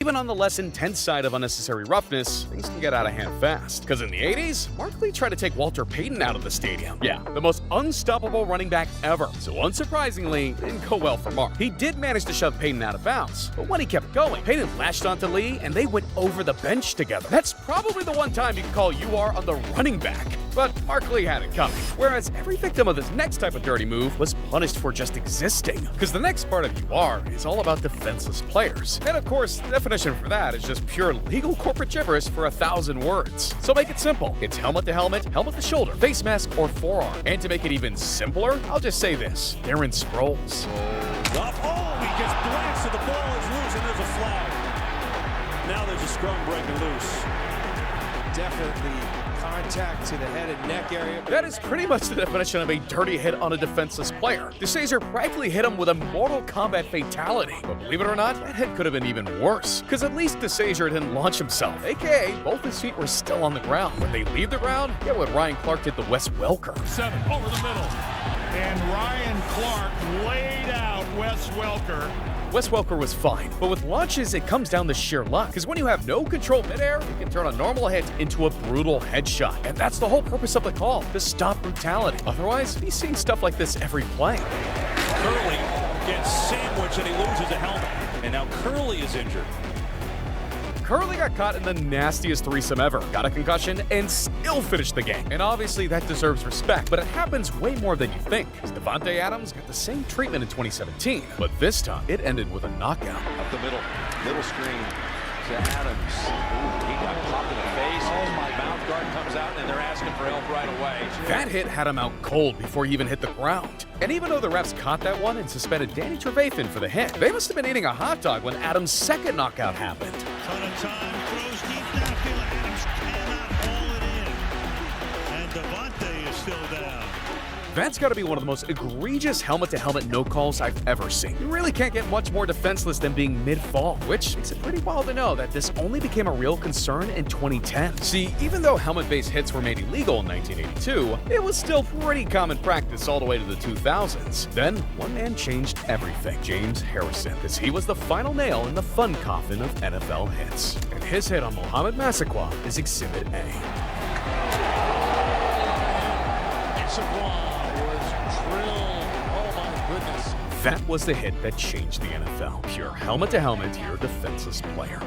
Even on the less intense side of unnecessary roughness, things can get out of hand fast. Because in the 80s, Mark Lee tried to take Walter Payton out of the stadium. Yeah, the most unstoppable running back ever. So unsurprisingly, it didn't go well for Mark. He did manage to shove Payton out of bounds, but when he kept going, Payton latched onto Lee and they went over the bench together. That's probably the one time you can call UR on the running back. But Mark Lee had it coming. Whereas every victim of this next type of dirty move was punished for just existing. Because the next part of UR is all about defenseless players. And of course, the definition for that is just pure legal corporate gibberish for 1,000 words. So make it simple. It's helmet to helmet, helmet to shoulder, face mask, or forearm. And to make it even simpler, I'll just say this. Darren Sproles. Oh, he gets blasted. The ball is loose and there's a flag. Now there's a scrum breaking loose. Definitely contact to the head and neck area. That is pretty much the definition of a dirty hit on a defenseless player. DeSazer practically hit him with a Mortal Kombat fatality. But believe it or not, that hit could have been even worse. Because at least DeSazer didn't launch himself, aka both his feet were still on the ground. When they leave the ground, get what Ryan Clark did to Wes Welker. 7 over the middle. And Ryan Clark laid out Wes Welker. Wes Welker was fine, but with launches, it comes down to sheer luck. Because when you have no control midair, it can turn a normal hit into a brutal headshot. And that's the whole purpose of the call, to stop brutality. Otherwise, we've seen stuff like this every play. Curley gets sandwiched and he loses a helmet. And now Curley is injured. Curley got caught in the nastiest threesome ever, got a concussion, and still finished the game. And obviously that deserves respect, but it happens way more than you think. Because Devontae Adams got the same treatment in 2017, but this time it ended with a knockout. Up the middle screen to Adams. Ooh, he got popped in the face. Oh, my mouth guard comes out and they're asking for help right away. That hit had him out cold before he even hit the ground. And even though the refs caught that one and suspended Danny Trevathan for the hit, they must have been eating a hot dog when Adams' second knockout happened. Ton of time, throws deep downfield. Adams cannot haul it in. And Devontae is still down. That's got to be one of the most egregious helmet-to-helmet no calls I've ever seen. You really can't get much more defenseless than being mid-fall, which makes it pretty wild to know that this only became a real concern in 2010. See, even though helmet-based hits were made illegal in 1982, it was still pretty common practice all the way to the 2000s. Then, one man changed everything, James Harrison, because he was the final nail in the fun coffin of NFL hits. And his hit on Mohamed Massaquoi is Exhibit A. That was the hit that changed the NFL. Pure helmet-to-helmet, your defenseless player.